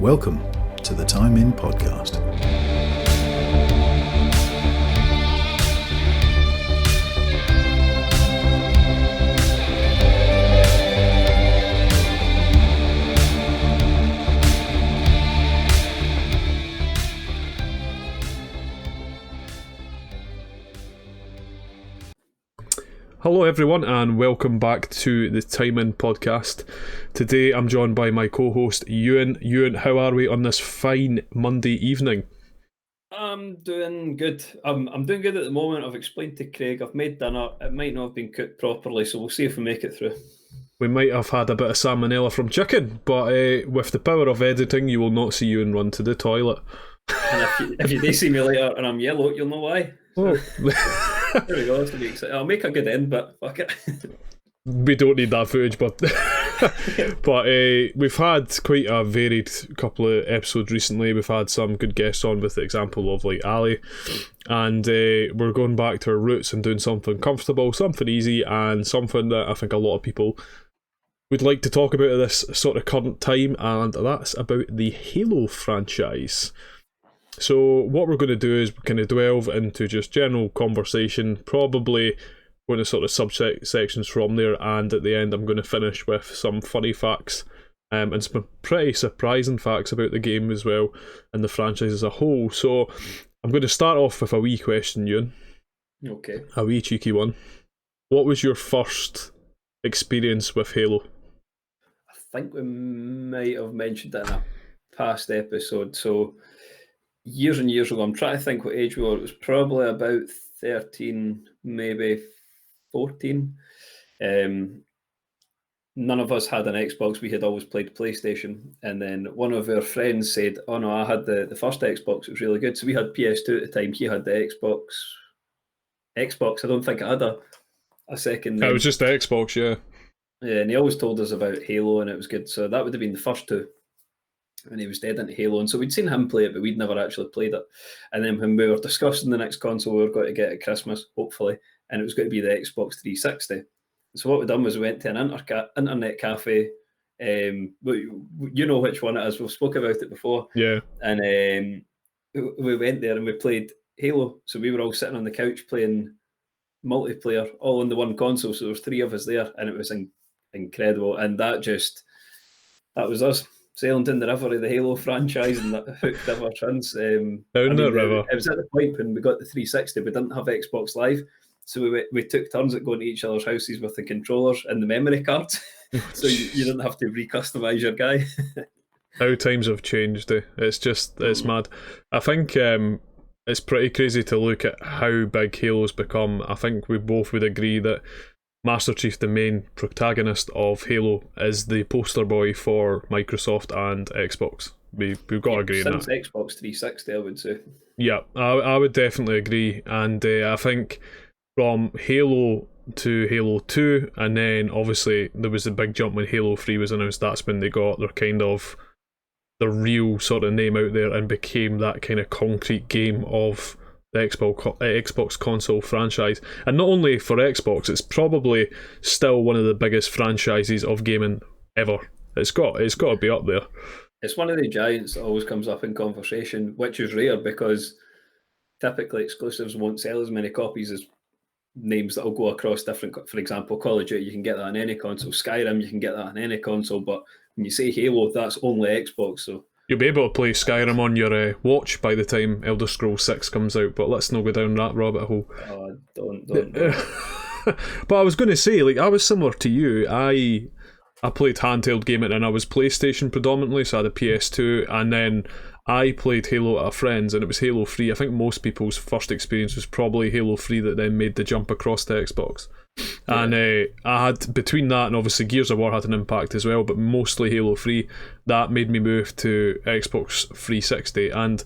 Welcome to the Time In Podcast. Hello everyone and welcome back to the Time In Podcast. Today I'm joined by my co-host Ewan. Ewan, how are we on this fine Monday evening? I'm doing good. I'm doing good at the moment. I've explained to Craig, I've made dinner. It might not have been cooked properly, so we'll see if we make it through. We might have had a bit of salmonella from chicken, but with the power of editing you will not see Ewan run to the toilet. And if you do see me later and I'm yellow, you'll know why. Oh. There we go, that's to be exciting. I'll make a good end, but fuck it. We don't need that footage, but we've had quite a varied couple of episodes recently. We've had some good guests on, with the example of like Ali, and we're going back to our roots and doing something comfortable, something easy, and something that I think a lot of people would like to talk about at this sort of current time, and that's about the Halo franchise. So what we're going to do is kind of delve into just general conversation, probably going to sort of subsections from there, and at the end I'm going to finish with some funny facts and some pretty surprising facts about the game as well and the franchise as a whole. So I'm going to start off with a wee question, Ewan. Okay. A wee cheeky one. What was your first experience with Halo? I think we might have mentioned that in a past episode. So years and years ago, I'm trying to think what age we were. It was probably about 13, maybe 14. None of us had an Xbox. We had always played PlayStation. And then one of our friends said, oh no, I had the first Xbox. It was really good. So we had PS2 at the time. He had the Xbox. I don't think I had a second name. It was just the Xbox, yeah. Yeah, and he always told us about Halo, and it was good. So that would have been the first two. And he was dead into Halo, and so we'd seen him play it, but we'd never actually played it. And then when we were discussing the next console we were going to get at Christmas, hopefully, and it was going to be the Xbox 360. So what we done was we went to an internet cafe. You know which one it is. We've spoke about it before. Yeah. And we went there and we played Halo. So we were all sitting on the couch playing multiplayer, all on the one console. So there was three of us there, and it was incredible. And that was us sailing down the river of the Halo franchise, and that hooked ever since. Down the river. It was at the point when we got the 360, we didn't have Xbox Live, so we took turns at going to each other's houses with the controllers and the memory cards, so you didn't have to recustomize your guy. How times have changed. It's mad. I think it's pretty crazy to look at how big Halo's become. I think we both would agree that Master Chief, the main protagonist of Halo, is the poster boy for Microsoft and Xbox. We've got to agree on that. Since Xbox 360, I would say. Yeah, I would definitely agree. And I think from Halo to Halo 2, and then obviously there was the big jump when Halo 3 was announced. That's when they got the real sort of name out there and became that kind of concrete game of the Xbox console franchise. And not only for Xbox, it's probably still one of the biggest franchises of gaming ever. It's got to be up there. It's one of the giants that always comes up in conversation, which is rare because typically exclusives won't sell as many copies as names that will go across different. For example, Call of Duty, you can get that on any console. Skyrim, you can get that on any console. But when you say Halo, that's only Xbox. So you'll be able to play Skyrim on your watch by the time Elder Scrolls 6 comes out, but let's not go down that rabbit hole. Oh, don't. But I was going to say, like, I was similar to you. I played handheld gaming, and I was PlayStation predominantly, so I had a PS2, and then I played Halo at a friend's, and it was Halo 3. I think most people's first experience was probably Halo 3 that then made the jump across to Xbox. Yeah. And I had, between that and obviously Gears of War had an impact as well, but mostly Halo 3, that made me move to Xbox 360. And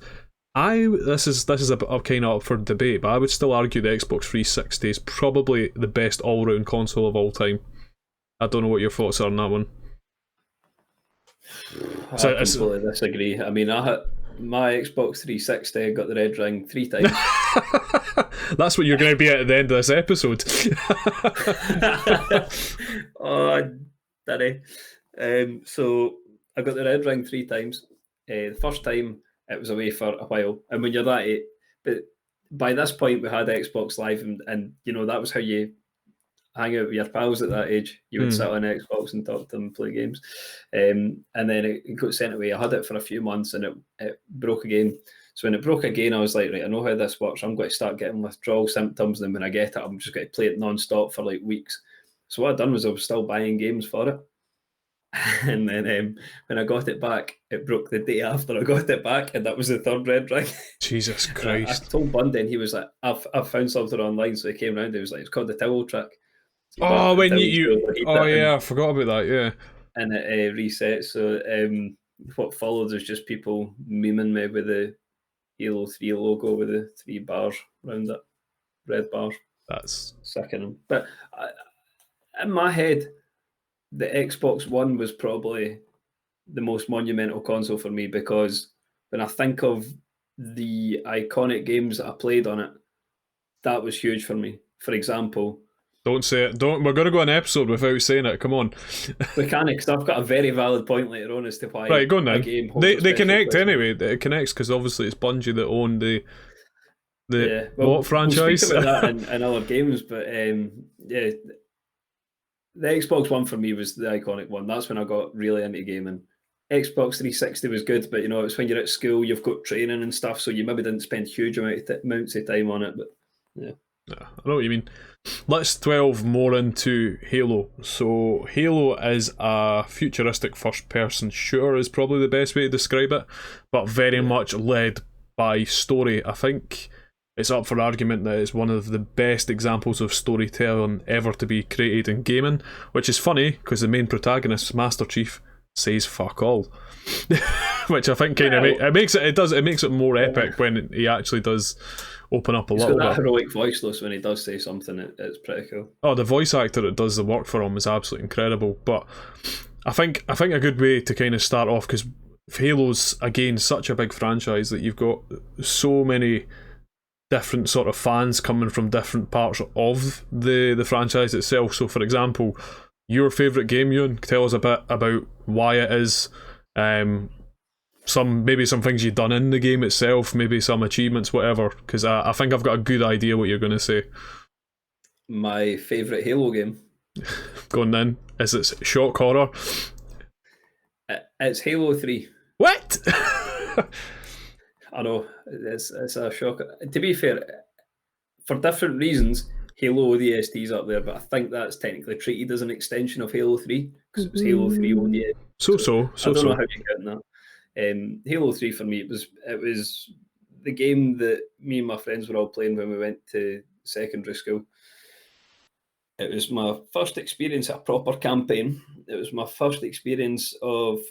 this is a kind of up for debate, but I would still argue the Xbox 360 is probably the best all-round console of all time. I don't know what your thoughts are on that one. I completely disagree. I mean, I had my Xbox 360, got the red ring 3 times. That's what you're going to be at the end of this episode. Oh, daddy. So I got the red ring 3 times. The first time it was away for a while, and when you're that age, but by this point we had Xbox Live, and that was how you hang out with your pals at that age. You would sit on Xbox and talk to them and play games. And then it got sent away. I had it for a few months and it broke again. So when it broke again, I was like, right, I know how this works. I'm going to start getting withdrawal symptoms. And then when I get it, I'm just going to play it non-stop for like weeks. So what I'd done was I was still buying games for it. And then when I got it back, it broke the day after I got it back, and that was the third red ring. Jesus Christ. I told Bundy, and he was like, I've found something online. So he came around, he was like, it's called the towel trick. Oh, when I forgot about that, yeah. And it resets. So what followed is just people memeing me with the Halo 3 logo with the 3 bars around it, red bars. That's sickening. But in my head, the Xbox One was probably the most monumental console for me, because when I think of the iconic games that I played on it, that was huge for me. For example, don't say it. We're going to go an episode without saying it. Come on. We can, because I've got a very valid point later on as to why. Right, go on then. They connect place. anyway. It connects because obviously it's Bungie that own the franchise. We'll speak about that in other games, but yeah, the Xbox One for me was the iconic one. That's when I got really into gaming. Xbox 360 was good, but it's when you're at school, you've got training and stuff, so you maybe didn't spend huge amounts of time on it. But yeah, I know what you mean. Let's delve more into Halo. So Halo is a futuristic first-person shooter is probably the best way to describe it, but very much led by story. I think it's up for argument that it's one of the best examples of storytelling ever to be created in gaming, which is funny because the main protagonist, Master Chief, says fuck all. Which I think kind of it makes it more epic when he actually does open up a little bit. He's got that heroic voice though, so when he does say something, it's pretty cool. Oh, the voice actor that does the work for him is absolutely incredible. But I think a good way to kind of start off, because Halo's again such a big franchise that you've got so many different sort of fans coming from different parts of the franchise itself. So for example, your favourite game, Ewan, tell us a bit about why it is, some things you've done in the game itself, maybe some achievements, whatever, because I think I've got a good idea what you're going to say. My favourite Halo game? Go on then. Is it shock horror? It's Halo 3. What? I know, it's a shock. To be fair, for different reasons, Halo ODST's up there, but I think that's technically treated as an extension of Halo 3, because it was Halo 3 ODST. I don't know how you get in that. Halo 3 for me, it was the game that me and my friends were all playing when we went to secondary school. It was my first experience at a proper campaign. It was my first experience of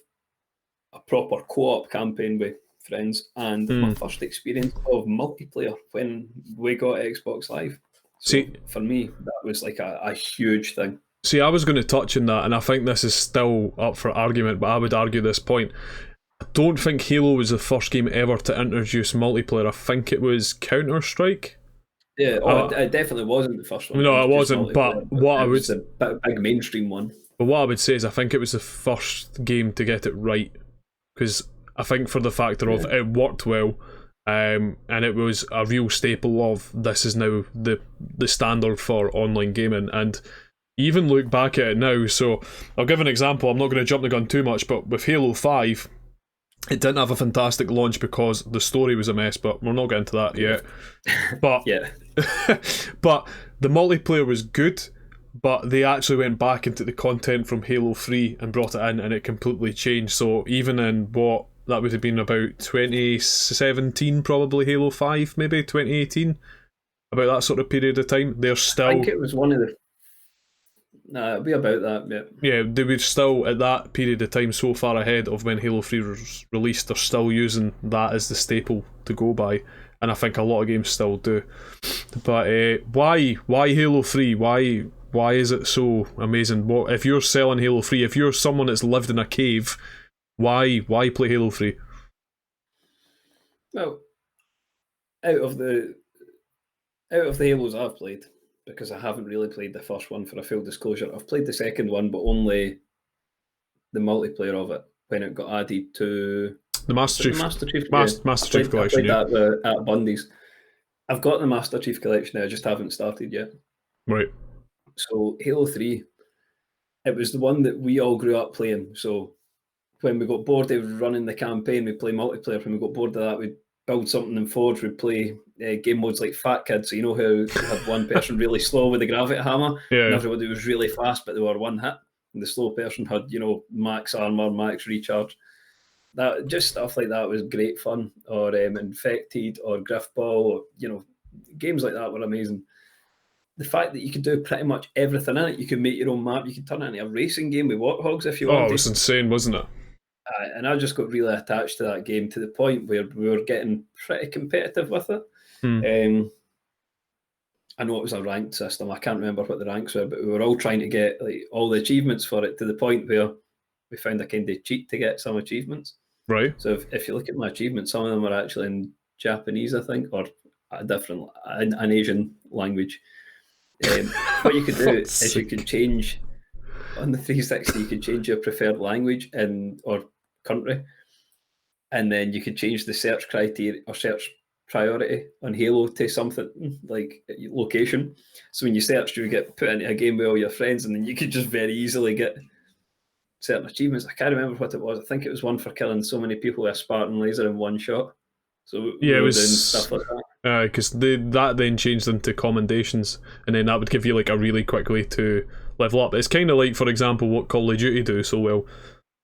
a proper co-op campaign with friends, and my first experience of multiplayer when we got Xbox Live. So for me, that was like a huge thing. See, I was going to touch on that, and I think this is still up for argument, but I would argue this point. I don't think Halo was the first game ever to introduce multiplayer. I think it was Counter-Strike. Yeah, it definitely wasn't the first one. No, it wasn't, but what I would... It was a big mainstream one. But what I would say is I think it was the first game to get it right, because I think for the factor of it worked well, and it was a real staple of this is now the standard for online gaming. And even look back at it now, so I'll give an example. I'm not going to jump the gun too much, but with Halo 5, it didn't have a fantastic launch because the story was a mess, but we're not getting to that yet. But but the multiplayer was good, but they actually went back into the content from Halo 3 and brought it in, and it completely changed. So even in what that would have been about 2017, probably Halo 5, maybe 2018, about that sort of period of time, they're still... I think it was one of the... Nah, it'll be about that, yeah. They were still, at that period of time, so far ahead of when Halo 3 was released, they're still using that as the staple to go by, and I think a lot of games still do. But why Halo 3? Why is it so amazing? What if you're selling Halo 3? If you're someone that's lived in a cave, why play Halo 3? Well, out of the Halos I've played, because I haven't really played the first one, for a full disclosure, I've played the second one, but only the multiplayer of it when it got added to the Master Chief. The Master Chief, Master Chief Collection. I played that at Bundy's. I've got the Master Chief Collection now, I just haven't started yet. Right. So Halo 3, it was the one that we all grew up playing. So when we got bored of running the campaign, we'd play multiplayer. When we got bored of that, we'd build something in Forge. We'd play game modes like Fat Kid. So you know how you had one person really slow with the gravity hammer, and everybody was really fast, but they were one hit. And the slow person had, max armor, max recharge. That just stuff like that was great fun. Or Infected, or Griffball, or games like that were amazing. The fact that you could do pretty much everything in it, you could make your own map, you could turn it into a racing game with warthogs if you wanted. Oh, it was insane, wasn't it? And I just got really attached to that game to the point where we were getting pretty competitive with it. I know it was a ranked system. I can't remember what the ranks were, but we were all trying to get all the achievements for it, to the point where we found a kind of cheat to get some achievements. Right. So if you look at my achievements, some of them are actually in Japanese, I think, or an Asian language. What you could do is you could change on the 360. You could change your preferred language or country, and then you could change the search criteria or search priority on Halo to something like location. So when you searched, you get put into a game with all your friends, and then you could just very easily get certain achievements. I can't remember what it was. I think it was one for killing so many people with a Spartan laser in one shot. So yeah, it was doing stuff like that. Because that then changed them to commendations, and then that would give you a really quick way to level up. It's kind of like, for example, what Call of Duty do so well.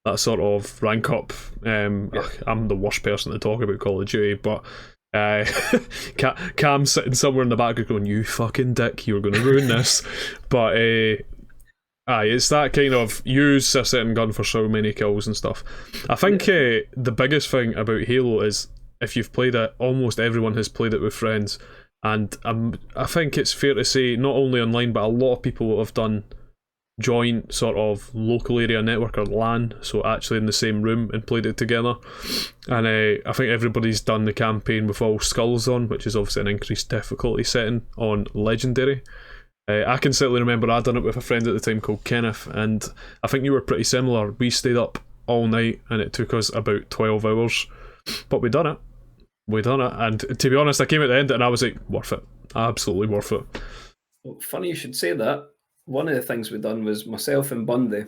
That sort of rank up. I'm the worst person to talk about Call of Duty, but Cam's sitting somewhere in the background going, "You fucking dick, you're going to ruin this." But it's that kind of use a certain gun for so many kills and stuff. I think the biggest thing about Halo is, if you've played it, almost everyone has played it with friends, and I think it's fair to say, not only online, but a lot of people have done joint sort of local area network or LAN, so actually in the same room, and played it together. And I think everybody's done the campaign with all skulls on, which is obviously an increased difficulty setting on Legendary. I can certainly remember I done it with a friend at the time called Kenneth, and I think you were pretty similar. We stayed up all night and it took us about 12 hours, but we done it, and to be honest, I came at the end and I was like, worth it, absolutely worth it. Well, funny you should say that. One of the things we done was, myself and Bundy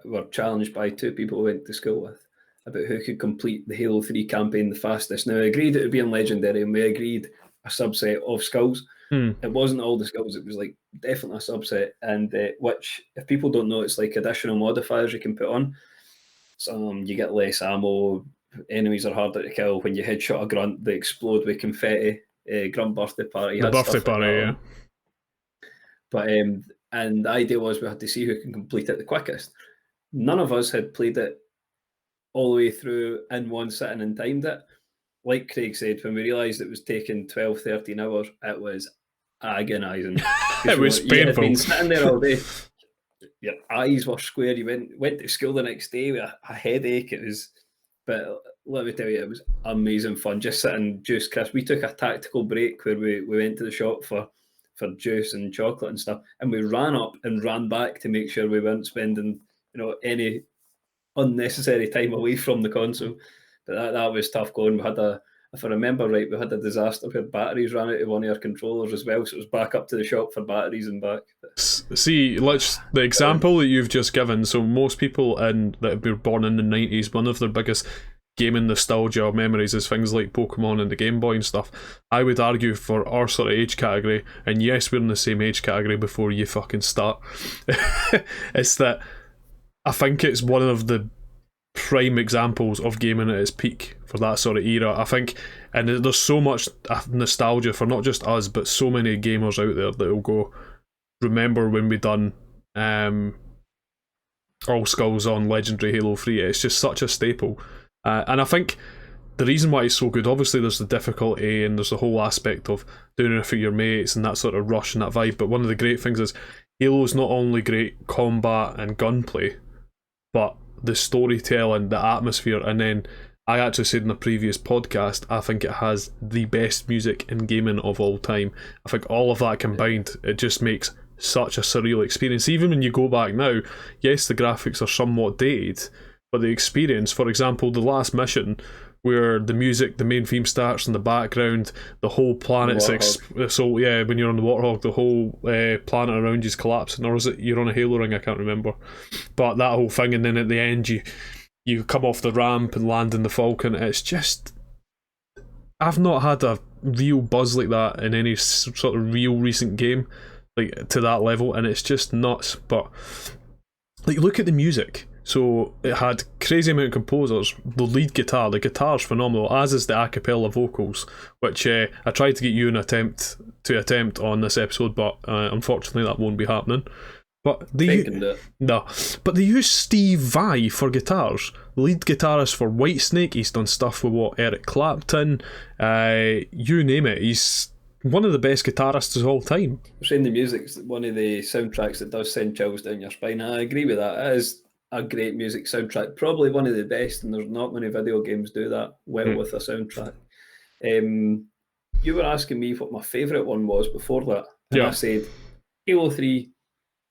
were challenged by two people we went to school with about who could complete the Halo 3 campaign the fastest. Now, I agreed it would be in Legendary, and we agreed a subset of skulls. It wasn't all the skulls, it was definitely a subset, and which, if people don't know, it's additional modifiers you can put on. So you get less ammo, enemies are harder to kill. When you headshot a grunt, they explode with confetti. Grunt birthday party. The birthday party, yeah. But and the idea was we had to see who can complete it the quickest. None of us had played it all the way through in one sitting and timed it. Like Craig said, when we realised it was taking 12, 13 hours, it was agonising. It was painful. You had been sitting there all day. Your eyes were square. You went to school the next day with a headache. But let me tell you, it was amazing fun. Just sitting juice crisp. We took a tactical break where we went to the shop for juice and chocolate and stuff, and we ran up and ran back to make sure we weren't spending any unnecessary time away from the console. But that was tough going. We had if I remember right, we had a disaster where batteries ran out of one of our controllers as well, so it was back up to the shop for batteries and back. See, the example that you've just given, so most people that have been born in the 90s, one of their biggest gaming nostalgia memories is things like Pokemon and the Game Boy and stuff. I would argue for our sort of age category, and yes, we're in the same age category before you fucking start, it's that I think it's one of the prime examples of gaming at its peak for that sort of era. I think, and there's so much nostalgia for not just us, but so many gamers out there that will go, remember when we done all skulls on Legendary Halo 3. It's just such a staple. And I think the reason why it's so good, obviously there's the difficulty and there's the whole aspect of doing it for your mates and that sort of rush and that vibe, but one of the great things is Halo's not only great combat and gunplay, but the storytelling, the atmosphere, and then I actually said in the previous podcast, I think it has the best music in gaming of all time. I think all of that combined, it just makes such a surreal experience. Even when you go back now, yes, the graphics are somewhat dated, but the experience, for example, the last mission where the music, the main theme starts in the background, the whole planet's so yeah, when you're on the Warthog, the whole planet around you's collapsing, or is it you're on a Halo ring? I can't remember, but that whole thing, and then at the end you come off the ramp and land in the Falcon. It's just, I've not had a real buzz like that in any sort of real recent game, like to that level, and it's just nuts. But like, look at the music. So it had crazy amount of composers. The lead guitar, the guitar's phenomenal, as is the a cappella vocals, which I tried to get you an attempt on this episode, but unfortunately that won't be happening. But they use Steve Vai for guitars, lead guitarist for Whitesnake. He's done stuff with Eric Clapton, you name it. He's one of the best guitarists of all time. We're saying the music's one of the soundtracks that does send chills down your spine. I agree with that. It is a great music soundtrack, probably one of the best, and there's not many video games do that well with a soundtrack. You were asking me what my favourite one was before that, and I said Halo 3.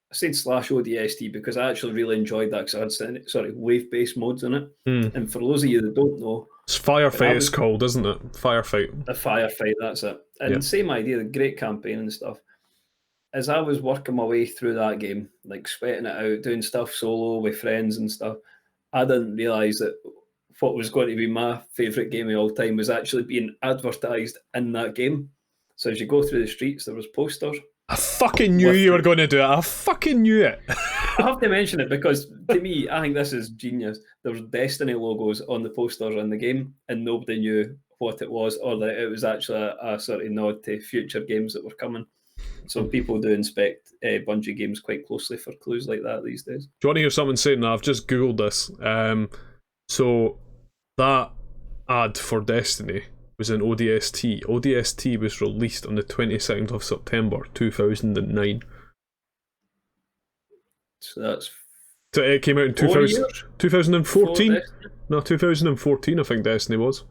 I said /ODST because I actually really enjoyed that because I had sort of wave-based modes in it. And for those of you that don't know, it's Firefight it's called, isn't it? Firefight. The Firefight, that's it. And same idea, the great campaign and stuff. As I was working my way through that game, like sweating it out, doing stuff solo with friends and stuff, I didn't realise that what was going to be my favourite game of all time was actually being advertised in that game. So as you go through the streets, there was posters. I fucking knew you were going to do it. I fucking knew it. I have to mention it because, to me, I think this is genius. There was Destiny logos on the posters in the game, and nobody knew what it was, or that it was actually a sort of nod to future games that were coming. So people do inspect Bungie games quite closely for clues like that these days. Do you want to hear someone saying that? I've just Googled this. So that ad for Destiny was in ODST. ODST was released on the 22nd of September 2009. So it came out in 2014? No, 2014 I think Destiny was.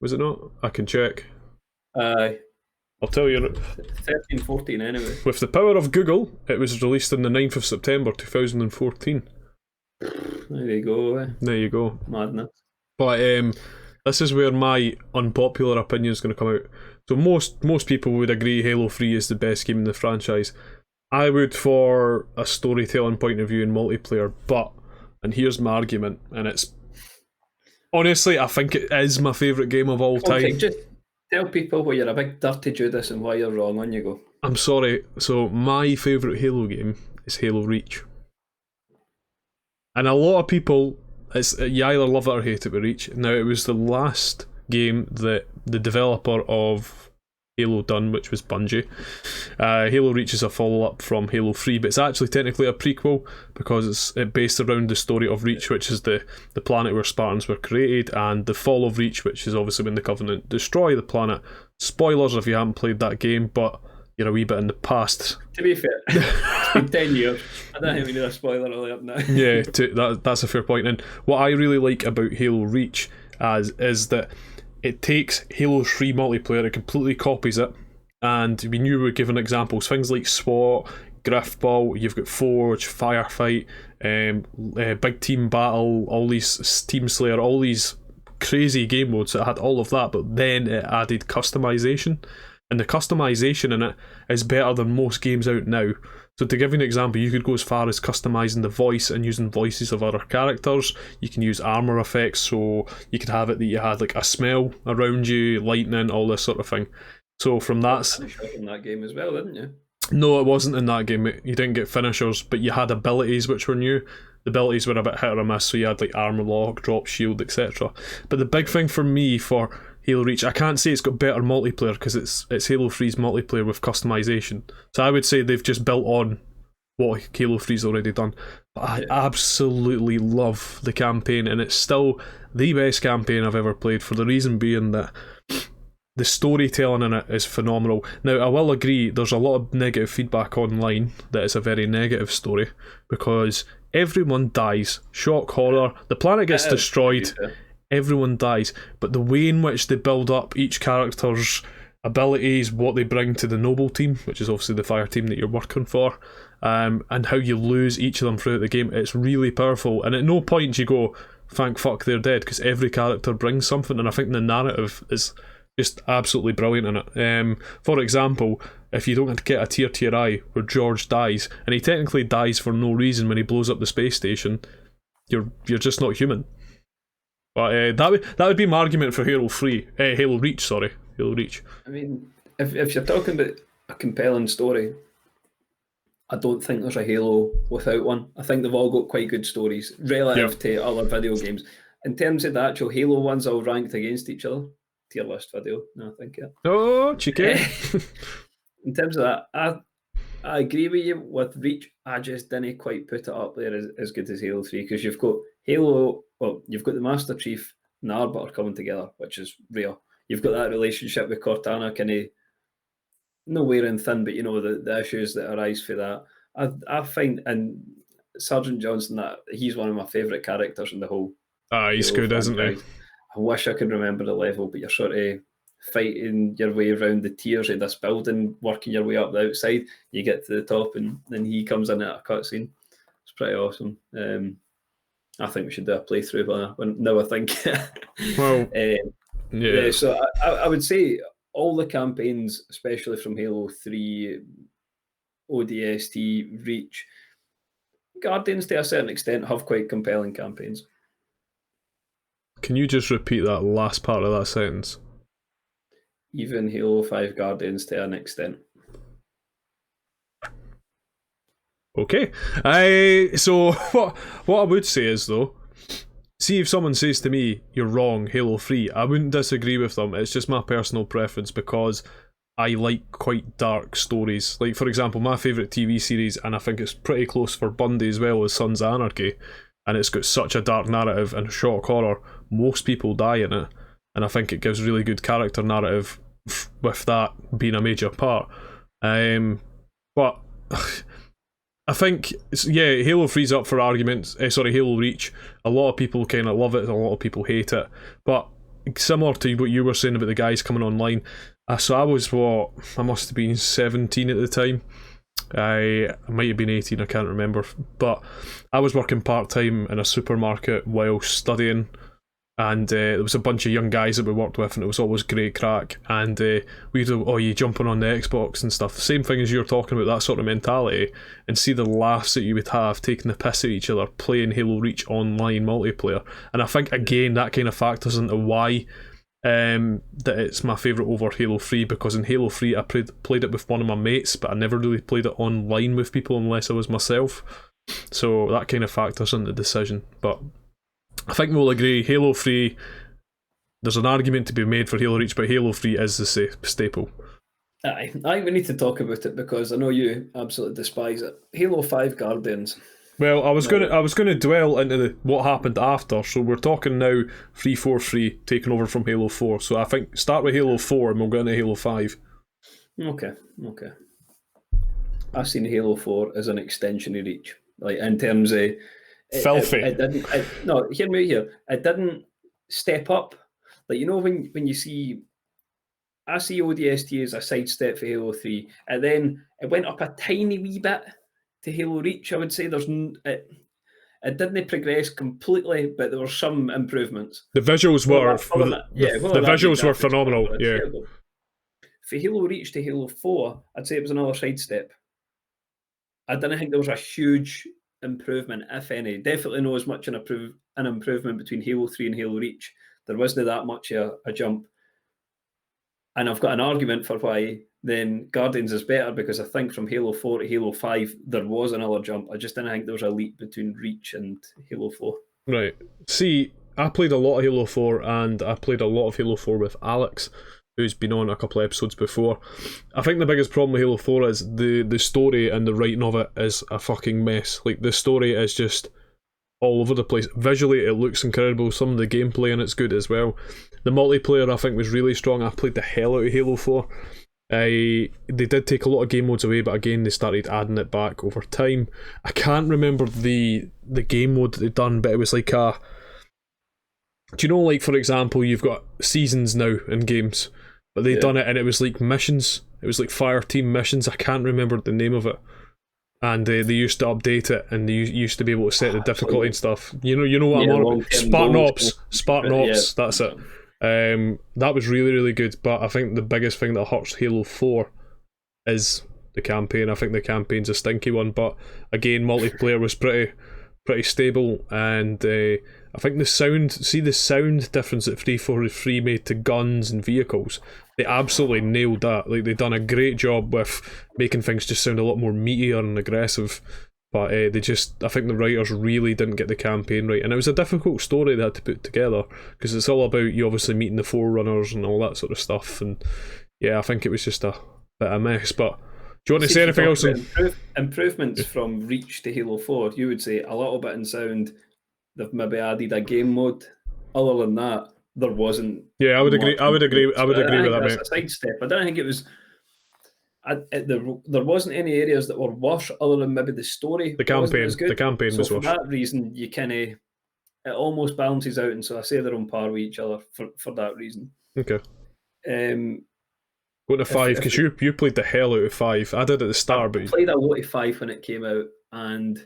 Was it not? I can check. I'll tell you. 13, 14 anyway. With the power of Google, it was released on the 9th of September 2014. There you go. There you go. Madness. But this is where my unpopular opinion is going to come out. So most people would agree Halo 3 is the best game in the franchise. I would for a storytelling point of view and multiplayer, and here's my argument, and it's honestly, I think it is my favourite game of all time. Okay, just tell people why you're a big dirty Judas and why you're wrong. On you go. I'm sorry. So my favourite Halo game is Halo Reach. And a lot of people, you either love it or hate it with Reach. Now, it was the last game that the developer of Halo done, which was Bungie. Halo Reach is a follow-up from Halo 3, but it's actually technically a prequel because it's based around the story of Reach, which is the planet where Spartans were created, and the fall of Reach, which is obviously when the Covenant destroy the planet. Spoilers if you haven't played that game, but you're a wee bit in the past. To be fair, it's been 10 years. I don't think we need a spoiler alert now. Yeah, that's a fair point. And what I really like about Halo Reach is that it takes Halo 3 multiplayer, it completely copies it, and we knew we were given examples, things like SWAT, Griftball, you've got Forge, Firefight, Big Team Battle, all these Team Slayer, all these crazy game modes that had all of that, but then it added customization, and the customization in it is better than most games out now. So to give you an example, you could go as far as customizing the voice and using voices of other characters. You can use armor effects, so you could have it that you had like a smell around you, lightning, all this sort of thing. So from that, in that game as well, didn't you? No, it wasn't in that game. You didn't get finishers, but you had abilities which were new. The abilities were a bit hit or miss, so you had like armor lock, drop shield, etc. But the big thing for me for Halo Reach, I can't say it's got better multiplayer because it's Halo 3's multiplayer with customization. So I would say they've just built on what Halo 3's already done. But I absolutely love the campaign, and it's still the best campaign I've ever played, for the reason being that the storytelling in it is phenomenal. Now, I will agree, there's a lot of negative feedback online that it's a very negative story because everyone dies. Shock horror. The planet gets destroyed. Everyone dies, but the way in which they build up each character's abilities, what they bring to the noble team, which is obviously the fire team that you're working for, and how you lose each of them throughout the game. It's really powerful, and at no point do you go, thank fuck they're dead, because every character brings something, and I think the narrative is just absolutely brilliant in it. For example, if you don't get a tear to your eye where George dies, and he technically dies for no reason when he blows up the space station, you're just not human. But that would be my argument for Halo Reach. Halo Reach. I mean, if you're talking about a compelling story, I don't think there's a Halo without one. I think they've all got quite good stories relative to other video games. In terms of the actual Halo ones, all ranked against each other. Tier list video. No, I think Oh, cheeky. In terms of that, I agree with you with Reach. I just didn't quite put it up there as good as Halo 3, because you've got Halo, you've got the Master Chief and the Arbiter coming together, which is rare. You've got that relationship with Cortana, kind of nowhere in thin, but the issues that arise for that. I find, and Sergeant Johnson, that he's one of my favourite characters in the whole. He's Halo good, isn't he? I wish I could remember the level, but you're sort of fighting your way around the tiers of this building, working your way up the outside. You get to the top, and then he comes in at a cutscene. It's pretty awesome. I think we should do a playthrough, but now I think. Well, yeah. So I would say all the campaigns, especially from Halo 3, ODST, Reach, Guardians to a certain extent have quite compelling campaigns. Can you just repeat that last part of that sentence? Even Halo 5 Guardians to an extent. Okay. So what I would say is, though, see if someone says to me, you're wrong, Halo 3, I wouldn't disagree with them. It's just my personal preference, because I like quite dark stories. Like, for example, my favourite TV series, and I think it's pretty close for Bundy as well, is Sons of Anarchy. And it's got such a dark narrative and shock horror. Most people die in it, and I think it gives really good character narrative with that being a major part. But I think, Halo 3's up for arguments. Halo Reach. A lot of people kind of love it, and a lot of people hate it. But similar to what you were saying about the guys coming online, so I was, I must have been 17 at the time. I might have been 18, I can't remember, but I was working part-time in a supermarket while studying, and there was a bunch of young guys that we worked with, and it was always great crack, and we'd go, you jumping on the Xbox and stuff, same thing as you're talking about, that sort of mentality, and see the laughs that you would have taking the piss at each other playing Halo Reach online multiplayer. And I think again that kind of factors into why that it's my favourite over Halo 3, because in Halo 3 I played it with one of my mates, but I never really played it online with people unless I was myself, so that kind of factors into the decision. But I think we'll agree, Halo 3, there's an argument to be made for Halo Reach, but Halo 3 is the staple. I think we need to talk about it, because I know you absolutely despise it. Halo 5 Guardians. Well, I was gonna dwell into what happened after. So we're talking now 343 taking over from Halo 4. So I think start with Halo 4 and we'll go into Halo 5. Okay. I've seen Halo 4 as an extension of Reach, like in terms of filthy. Hear me here. It didn't step up. Like, when you see, I see ODST as a sidestep for Halo 3, and then it went up a tiny wee bit to Halo Reach. I would say it didn't progress completely, but there were some improvements. The visuals were phenomenal. Yeah. For Halo Reach to Halo 4, I'd say it was another sidestep. I didn't think there was a huge improvement, if any. Definitely not as much an improvement between Halo 3 and Halo Reach. There wasn't that much a jump. And I've got an argument for why then Guardians is better, because I think from Halo 4 to Halo 5 there was another jump. I just didn't think there was a leap between Reach and Halo 4. Right. See, I played a lot of Halo 4, and I played a lot of Halo 4 with Alex, who's been on a couple of episodes before. I think the biggest problem with Halo 4 is the story and the writing of it is a fucking mess. Like, the story is just all over the place. Visually it looks incredible, some of the gameplay in it's good as well. The multiplayer I think was really strong. I played the hell out of Halo 4. They did take a lot of game modes away, but again they started adding it back over time. I can't remember the game mode that they'd done, but it was like do you know, like for example, you've got seasons now in games, but they'd done it, and it was like missions. It was like fire team missions. I can't remember the name of it. And they used to update it, and they used to be able to set the difficulty and stuff. You know what I'm on about? Spartan Ops. That's it. That was really, really good. But I think the biggest thing that hurts Halo 4 is the campaign. I think the campaign's a stinky one, but again, multiplayer was pretty stable, and I think the sound difference that 343 made to guns and vehicles. They absolutely nailed that. Like, they've done a great job with making things just sound a lot more meatier and aggressive. But I think the writers really didn't get the campaign right, and it was a difficult story they had to put together, because it's all about you obviously meeting the Forerunners and all that sort of stuff. And yeah, I think it was just a bit of a mess. But do you want to say anything else? Improvements from Reach to Halo 4, you would say a little bit in sound. They've maybe added a game mode. Other than that, there wasn't. Yeah, I would agree with that, mate. A sidestep. I don't think it was. There wasn't any areas that were worse, other than maybe the story. The campaign was worse. For that reason, you kind of, it almost balances out, and so I say they're on par with each other for that reason. Okay. Going to 5, because you played the hell out of 5. I did at the start, but I played a lot of 5 when it came out, and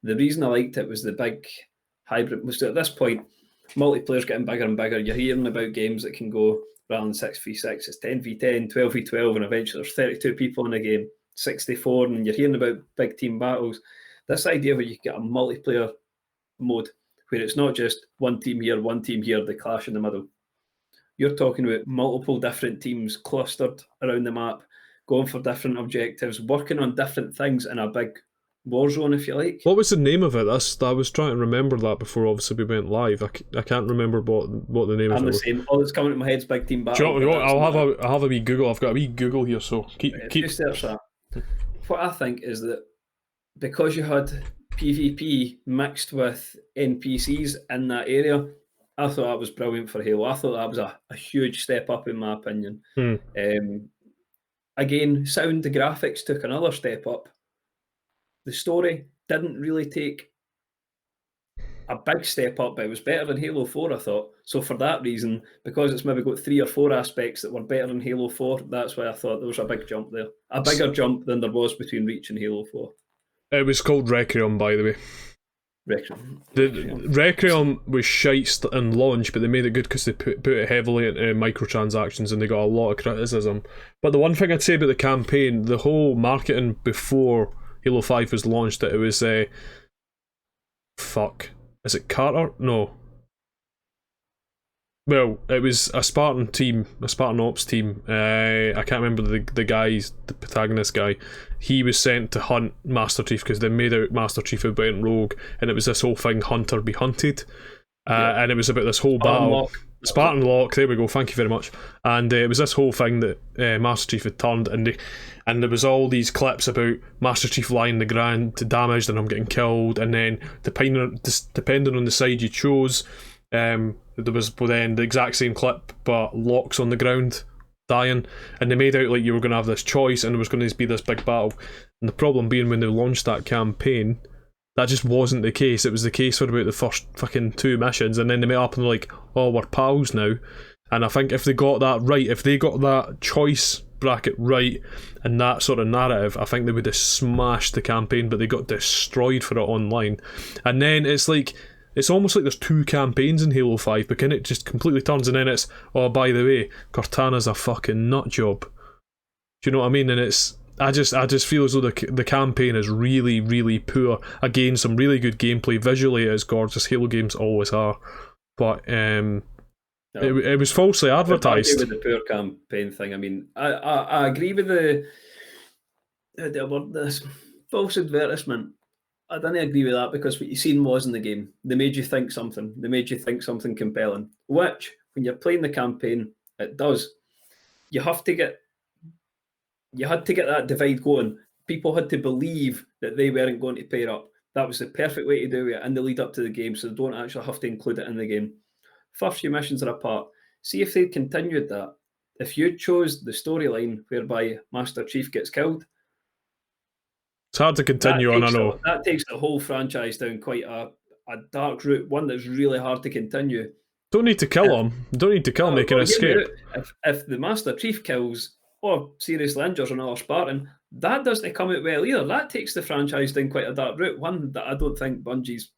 the reason I liked it was the big hybrid. Was at this point, multiplayer's getting bigger and bigger. You're hearing about games that can go, rather than 6v6, it's 10v10, 12v12, and eventually there's 32 people in a game, 64, and you're hearing about big team battles. This idea where you get a multiplayer mode where it's not just one team here, they clash in the middle. You're talking about multiple different teams clustered around the map, going for different objectives, working on different things in a big war zone, if you like. What was the name of it? I was trying to remember that before obviously we went live. I can't remember what the name of it was. I'm the same. All that's coming to my head is Big Team Battle. I'll have a wee Google. I've got a wee Google here, so keep search that. What I think is that because you had PvP mixed with NPCs in that area, I thought that was brilliant for Halo. I thought that was a huge step up, in my opinion. Again, sound, the graphics took another step up. The story didn't really take a big step up, but it was better than Halo 4, I thought. So for that reason, because it's maybe got 3 or 4 aspects that were better than Halo 4, that's why I thought there was a big jump there. A bigger jump than there was between Reach and Halo 4. It was called Requiem, by the way. Requiem was shite in launch, but they made it good because they put it heavily into microtransactions, and they got a lot of criticism. But the one thing I'd say about the campaign, the whole marketing before Halo 5 was launched, that it was is it Carter? No. Well, it was a Spartan Ops team. I can't remember the guy's, the protagonist guy. He was sent to hunt Master Chief because they made out Master Chief had went rogue, and it was this whole thing, Hunter be hunted. And it was about this whole battle. Spartan Lock, there we go, thank you very much. And it was this whole thing that Master Chief had turned, and there was all these clips about Master Chief lying on the ground to damaged and him getting killed, and then depending on the side you chose, there was then the exact same clip but Locke's on the ground dying, and they made out like you were going to have this choice and there was going to be this big battle. And the problem being, when they launched that campaign, that just wasn't the case. It was the case for about the first fucking 2 missions, and then they met up and they're like, oh, we're pals now. And I think if they got that right, if they got that choice bracket right and that sort of narrative, I think they would have smashed the campaign, but they got destroyed for it online. And then it's like, it's almost like there's 2 campaigns in Halo 5, but it just completely turns, and then it's, oh, by the way, Cortana's a fucking nut job. Do you know what I mean? And it's, I just feel as though the campaign is really, really poor. Again, some really good gameplay. Visually, it's gorgeous. Halo games always are. But it was falsely advertised. With the poor campaign thing, I mean, I agree with this false advertisement. I don't agree with that, because what you seen was in the game. They made you think something. They made you think something compelling. Which, when you're playing the campaign, it does. You had to get that divide going. People had to believe that they weren't going to pair up. That was the perfect way to do it in the lead up to the game, so they don't actually have to include it in the game. First few missions are apart. See if they'd continued that. If you chose the storyline whereby Master Chief gets killed, it's hard to continue on, I know. That takes the whole franchise down quite a dark route, one that's really hard to continue. Don't need to kill him. Don't need to kill him. Make an escape. If the Master Chief kills or seriously injures another Spartan, that doesn't come out well either. That takes the franchise down quite a dark route. One that I don't think Bungie's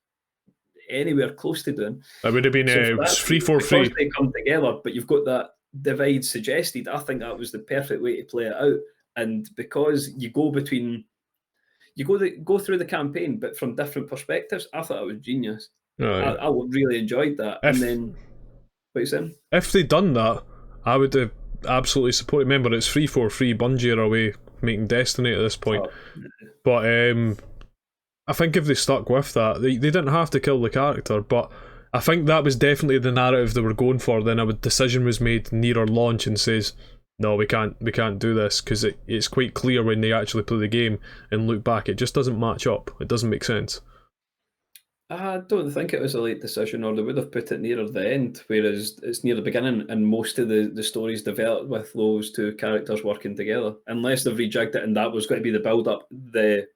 anywhere close to doing. It would have been 3-4-3. They come together, but you've got that divide suggested. I think that was the perfect way to play it out. And because you go between, go through the campaign, but from different perspectives, I thought it was genius. Right. I really enjoyed that. And then, what you saying? If they'd done that, I would have absolutely supported. Remember, it's 3-4-3. Bungie are away making Destiny at this point. But I think if they stuck with that, they didn't have to kill the character, but I think that was definitely the narrative they were going for. Then a decision was made nearer launch and says, no, we can't do this, because it's quite clear when they actually play the game and look back, it just doesn't match up. It doesn't make sense. I don't think it was a late decision, or they would have put it nearer the end, whereas it's near the beginning, and most of the stories developed with those two characters working together. Unless they've rejigged it and that was going to be the build-up, the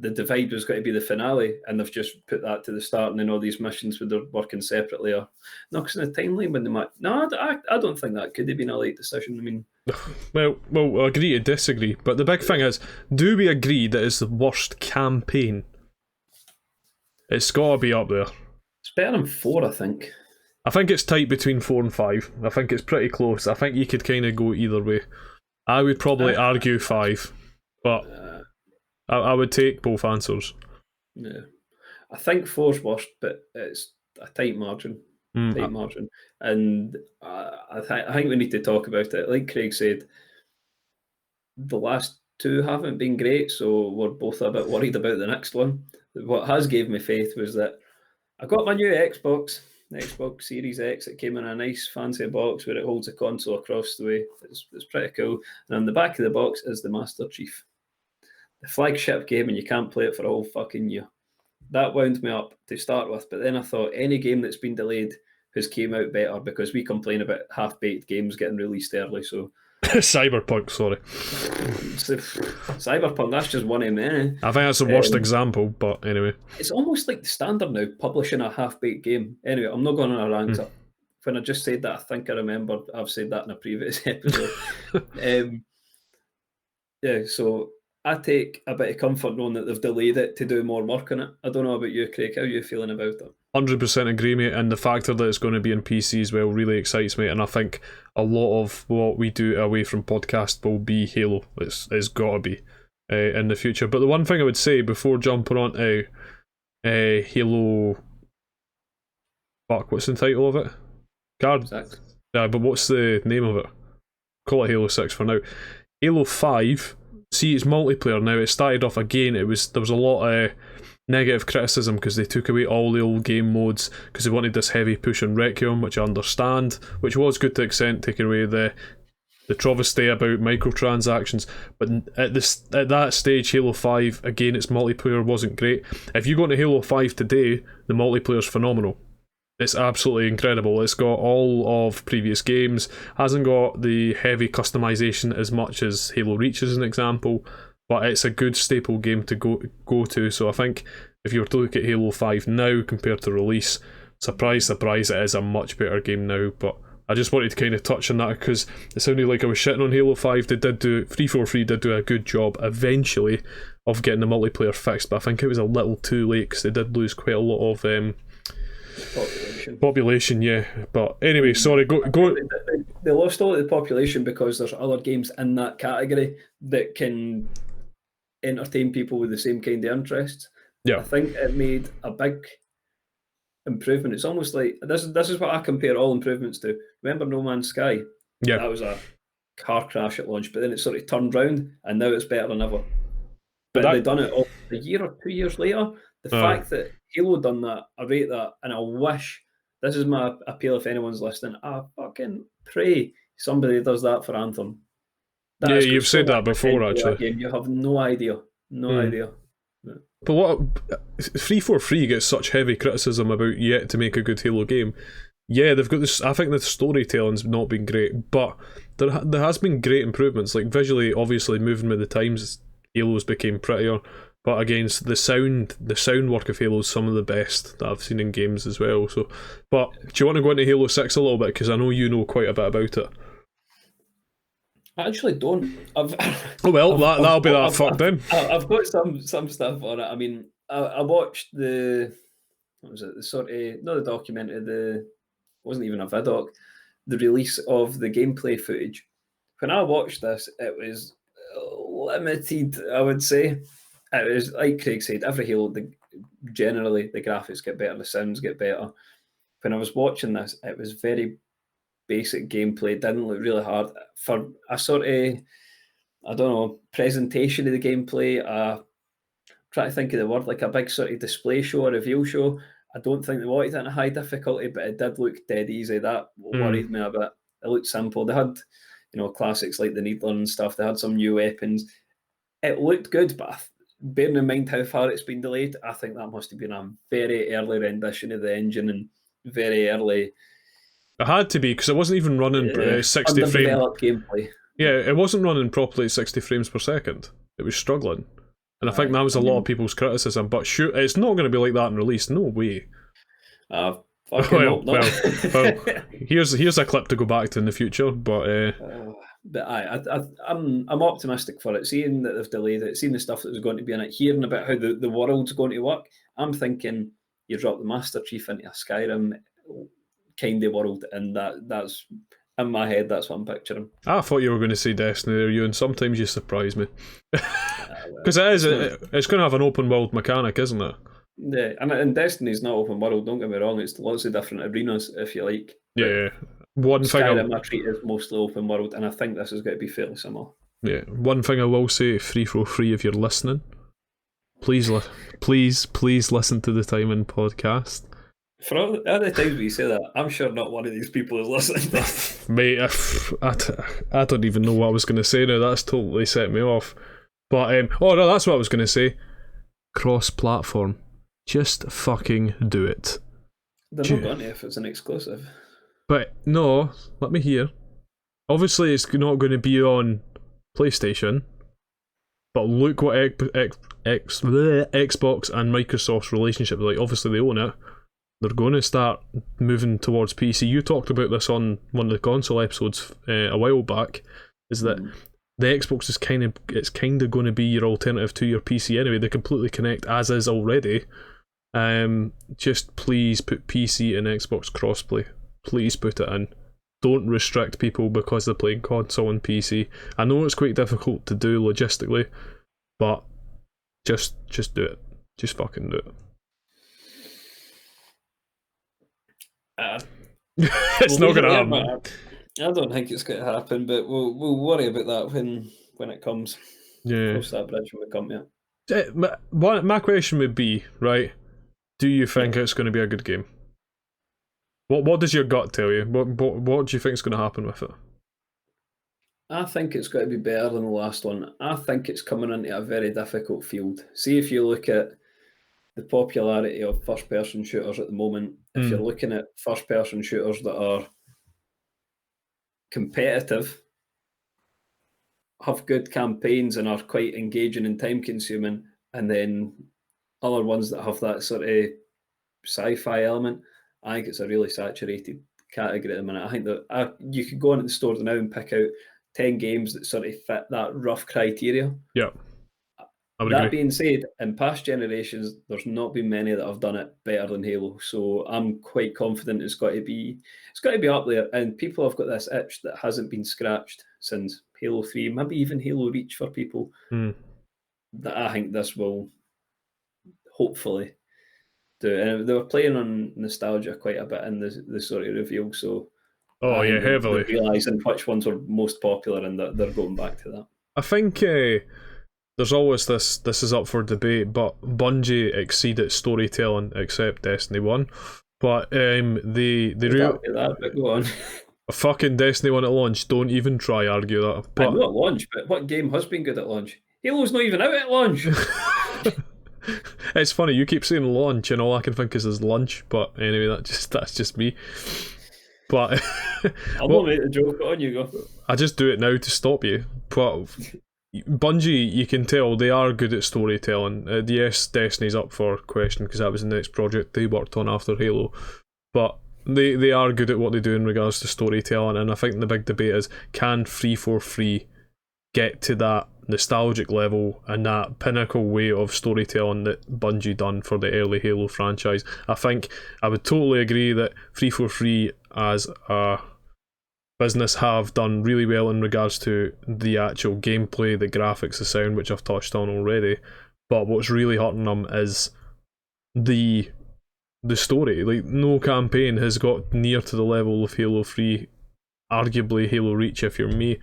divide was going to be the finale, and they've just put that to the start, and then all these missions where they're working separately. Or no, because in the timeline when they might. No, I don't think that could have been a late decision. I mean, well, I agree to disagree, but the big thing is, do we agree that it's the worst campaign? It's got to be up there. It's better than 4, I think. I think it's tight between 4 and 5. I think it's pretty close. I think you could kind of go either way. I would probably argue 5, but I would take both answers. Yeah, I think 4's worst, but it's a tight margin. Tight margin, and I think we need to talk about it. Like Craig said, the last 2 haven't been great, so we're both a bit worried about the next one. What has gave me faith was that I got my new Xbox, the Xbox Series X. It came in a nice fancy box where it holds a console across the way. It's pretty cool. And on the back of the box is the Master Chief, the flagship game, and you can't play it for a whole fucking year. That wound me up to start with, but then I thought any game that's been delayed has came out better, because we complain about half-baked games getting released early, so... Cyberpunk, sorry. Cyberpunk, that's just one of many. I think that's the worst example, but anyway. It's almost like the standard now, publishing a half-baked game. Anyway, I'm not going on a rant. When I just said that, I think I remembered I've said that in a previous episode. Yeah, so I take a bit of comfort knowing that they've delayed it to do more work on it. I don't know about you, Craig. How are you feeling about it? 100% agree, mate, and the factor that it's going to be in PC as well really excites me, and I think a lot of what we do away from podcast will be Halo. It's got to be in the future. But the one thing I would say before jumping on to Halo... Fuck, what's the title of it? Yeah, but what's the name of it? Call it Halo 6 for now. Halo 5, see, it's multiplayer now. It started off again, there was a lot of negative criticism because they took away all the old game modes because they wanted this heavy push on Requiem, which I understand, which was good to extent, taking away the travesty about microtransactions. But at that stage, Halo 5, again, its multiplayer wasn't great. If you go into Halo 5 today, the multiplayer's phenomenal. It's absolutely incredible. It's got all of previous games, hasn't got the heavy customization as much as Halo Reach as an example, but it's a good staple game to go to. So I think if you were to look at Halo 5 now compared to release, surprise, it is a much better game now. But I just wanted to kind of touch on that because it sounded like I was shitting on Halo 5. 343 did do a good job eventually of getting the multiplayer fixed, but I think it was a little too late because they did lose quite a lot of population, yeah. But anyway, sorry, go. They lost all of the population because there's other games in that category that can entertain people with the same kind of interests. Yeah, I think it made a big improvement. It's almost like this is what I compare all improvements to. Remember No Man's Sky? Yeah, that was a car crash at launch, but then it sort of turned round and now it's better than ever. But they've done it all a year or 2 years later. The fact that Halo done that, I rate that, and I wish, this is my appeal if anyone's listening, I fucking pray somebody does that for Anthem. Yeah, you've said that before, actually. You have no idea. No idea. Yeah. But what 343 gets such heavy criticism about yet to make a good Halo game. Yeah, they've got this. I think the storytelling's not been great, but there has been great improvements. Like visually, obviously moving with the times, Halo's became prettier. But again, the sound work of Halo is some of the best that I've seen in games as well. So, but do you want to go into Halo 6 a little bit, because I know you know quite a bit about it? I actually don't. Oh well, that'll be that fucked then. I've got some stuff on it. I mean, I watched what was it? The sort of, not the documentary, wasn't even a vidoc, the release of the gameplay footage. When I watched this, it was limited, I would say. It was, like Craig said, every Halo, generally the graphics get better, the sounds get better. When I was watching this, it was very basic gameplay. It didn't look really hard. For a sort of, I don't know, presentation of the gameplay, try to think of the word, like a big sort of display show or reveal show. I don't think they wanted it in a high difficulty, but it did look dead easy. That worried me a bit. It looked simple. They had, classics like the Needler and stuff. They had some new weapons. It looked good, but bearing in mind how far it's been delayed, I think that must have been a very early rendition of the engine and very early. It had to be, because it wasn't even running 60 frames. Gameplay. Yeah, it wasn't running properly at 60 frames per second. It was struggling. And I think that was a lot of people's criticism. But sure, it's not going to be like that in release. No way. Well, here's a clip to go back to in the future. But I'm optimistic for it. Seeing that they've delayed it, seeing the stuff that was going to be in it, hearing about how the world's going to work, I'm thinking you drop the Master Chief into a Skyrim kind of world, and that's in my head. That's what I'm picturing. I thought you were going to say Destiny there, Ewan. Sometimes you surprise me. Because it's going to have an open world mechanic, isn't it? Yeah, and Destiny's not open world, don't get me wrong, it's lots of different arenas, if you like. Yeah. One thing Skyrim I treat as mostly open world, and I think this is going to be fairly similar. Yeah, one thing I will say, free for free, if you're listening, please listen to the Time In podcast. For all the times we say that, I'm sure not one of these people is listening. Mate, I don't even know what I was going to say now. That's totally set me off. But, oh no, that's what I was going to say. Cross-platform. Just fucking do it. They're not going to if it's an exclusive. But, no, let me hear. Obviously, it's not going to be on PlayStation. But look what Xbox and Microsoft's relationship is like. Obviously, they own it. They're going to start moving towards PC. You talked about this on one of the console episodes a while back, is that the Xbox is kind of going to be your alternative to your PC anyway. They completely connect as is already. Just please put PC and Xbox crossplay. Please put it in. Don't restrict people because they're playing console and PC. I know it's quite difficult to do logistically, but just do it. Just fucking do it. It's not going to happen. I don't think it's going to happen, but we'll worry about that when it comes. Yeah. Cross that bridge when we come to it. My question would be, right, do you think it's going to be a good game? What does your gut tell you? What do you think is going to happen with it? I think it's going to be better than the last one. I think it's coming into a very difficult field. See, if you look at the popularity of first-person shooters at the moment, if you're looking at first-person shooters that are competitive, have good campaigns and are quite engaging and time-consuming, and then other ones that have that sort of sci-fi element, I think it's a really saturated category at the minute. I think that you could go into the stores now and pick out 10 games that sort of fit that rough criteria. Yeah. That being said, in past generations, there's not been many that have done it better than Halo. So I'm quite confident it's got to be up there. And people have got this itch that hasn't been scratched since Halo 3, maybe even Halo Reach for people. That I think this will hopefully do. And they were playing on nostalgia quite a bit in the sort of reveal. So heavily realising which ones were most popular, and they're going back to that. I think there's always this is up for debate, but Bungie exceed its storytelling except Destiny 1. But go on. Fucking Destiny 1 at launch, don't even try argue that. But I know at launch, but what game has been good at launch? Halo's not even out at launch. It's funny, you keep saying launch and all I can think is lunch, but anyway, that's just me. But I'll not make the joke, on you go. I just do it now to stop you. But Bungie, you can tell they are good at storytelling. Yes, Destiny's up for question because that was the next project they worked on after Halo, but they are good at what they do in regards to storytelling. And I think the big debate is, can 343 get to that nostalgic level and that pinnacle way of storytelling that Bungie done for the early Halo franchise? I think I would totally agree that 343 as a business have done really well in regards to the actual gameplay, the graphics, the sound, which I've touched on already. But what's really hurting them is the story. Like, no campaign has got near to the level of Halo 3, arguably Halo Reach if you're me.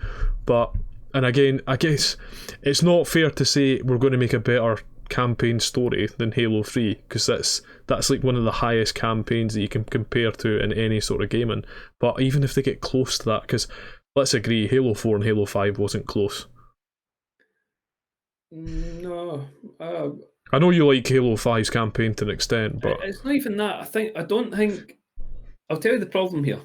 But, and again, I guess it's not fair to say we're going to make a better campaign story than Halo 3, because that's like one of the highest campaigns that you can compare to in any sort of gaming. But even if they get close to that, because let's agree, Halo 4 and Halo 5 wasn't close. No, I know you like Halo 5's campaign to an extent, but it's not even that. I don't think. I'll tell you the problem here.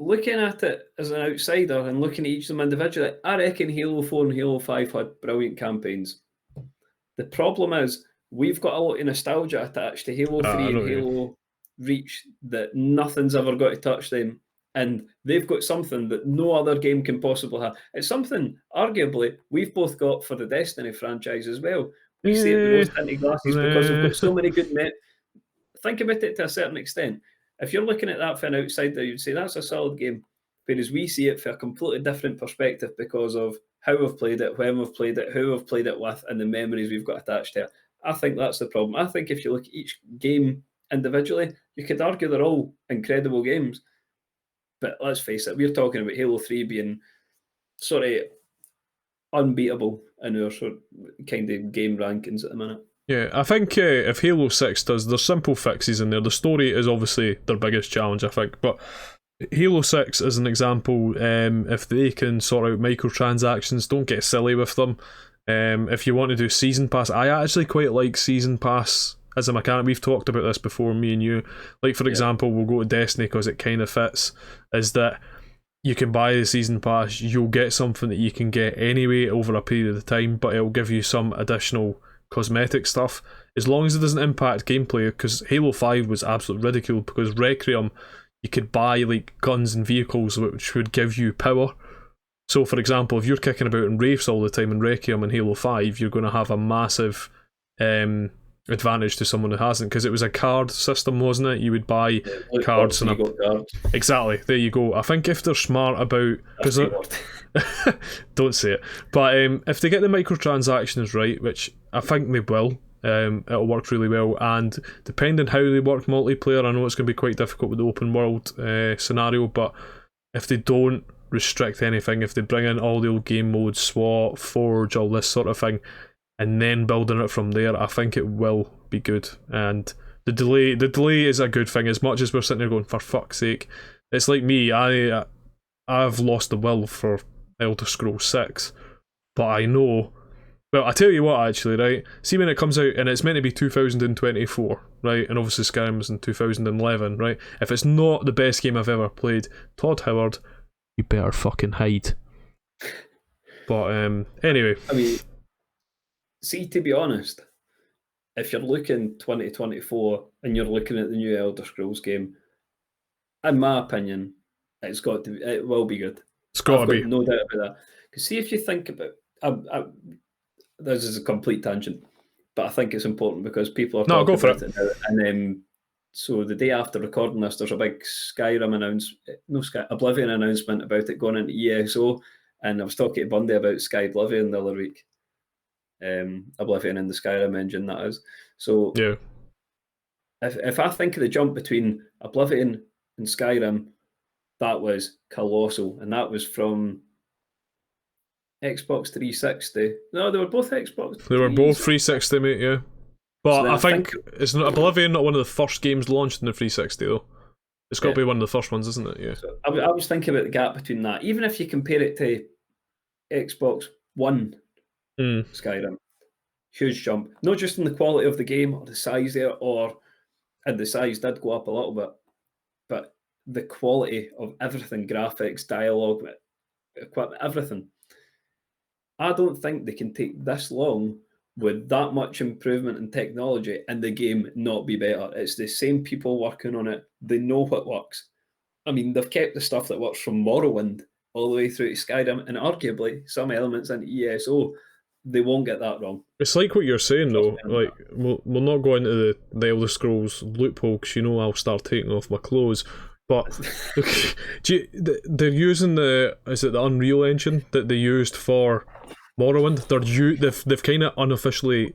Looking at it as an outsider and looking at each of them individually, I reckon Halo 4 and Halo 5 had brilliant campaigns. The problem is we've got a lot of nostalgia attached to Halo 3 and Halo Reach that nothing's ever got to touch them. And they've got something that no other game can possibly have. It's something, arguably, we've both got for the Destiny franchise as well. We see it with those tinted glasses because we've got so many good think about it to a certain extent. If you're looking at that from an outsider, you'd say that's a solid game. Whereas we see it from a completely different perspective because of how we've played it, when we've played it, who we've played it with, and the memories we've got attached to it. I think that's the problem. I think if you look at each game individually, you could argue they're all incredible games. But let's face it, we're talking about Halo 3 being sort of unbeatable in our sort of kind of game rankings at the minute. Yeah, I think if Halo 6 there's simple fixes in there. The story is obviously their biggest challenge, I think, but Halo 6 as an example, if they can sort out microtransactions, don't get silly with them. If you want to do Season Pass, I actually quite like Season Pass as a mechanic. We've talked about this before, me and you. Like, for example, we'll go to Destiny because it kind of fits, is that you can buy the Season Pass, you'll get something that you can get anyway over a period of time, but it'll give you some additional cosmetic stuff, as long as it doesn't impact gameplay, because Halo 5 was absolutely ridiculed because Requiem, you could buy like guns and vehicles which would give you power. So for example, if you're kicking about in Wraiths all the time in Requiem and Halo 5, you're going to have a massive advantage to someone who hasn't, because it was a card system, wasn't it? You would buy cards and cards. Exactly, there you go. I think if they're smart about, because don't say it, but if they get the microtransactions right, which I think they will, it'll work really well. And depending how they work multiplayer, I know it's going to be quite difficult with the open world scenario, but if they don't restrict anything, if they bring in all the old game modes, SWAT, Forge, all this sort of thing, and then building it from there, I think it will be good. And the delay is a good thing. As much as we're sitting there going, for fuck's sake, it's like me, I've lost the will for Elder Scrolls 6, but I know, well, I tell you what, actually, right, see when it comes out, and it's meant to be 2024, right, and obviously Skyrim was in 2011, right, if it's not the best game I've ever played, Todd Howard, you better fucking hide. But anyway, I mean, see, to be honest, if you're looking 2024 and you're looking at the new Elder Scrolls game, in my opinion, it will be good. It's got to be. No doubt about that. Because see, if you think about, this is a complete tangent, but I think it's important because people are talking about it now. And so the day after recording this, there's a big Oblivion announcement about it going into ESO. And I was talking to Bundy about Sky Oblivion the other week. Oblivion in the Skyrim engine, that is. So yeah, if I think of the jump between Oblivion and Skyrim, that was colossal, and that was from Xbox 360. No, they were both Xbox. They were both 360, mate. Yeah, but so I think it's not Oblivion, not one of the first games launched in the 360 though. It's got to be one of the first ones, isn't it? Yeah. So I was thinking about the gap between that. Even if you compare it to Xbox One Skyrim, huge jump. Not just in the quality of the game or the size there, and the size did go up a little bit, but the quality of everything, graphics, dialogue, equipment, everything. I don't think they can take this long with that much improvement in technology and the game not be better. It's the same people working on it. They know what works. I mean, they've kept the stuff that works from Morrowind all the way through to Skyrim, and arguably some elements in ESO. They won't get that wrong. It's like what you're saying though. Like we'll not go into the Elder Scrolls loophole because I'll start taking off my clothes. But they're using the Unreal Engine that they used for Morrowind. They've kind of unofficially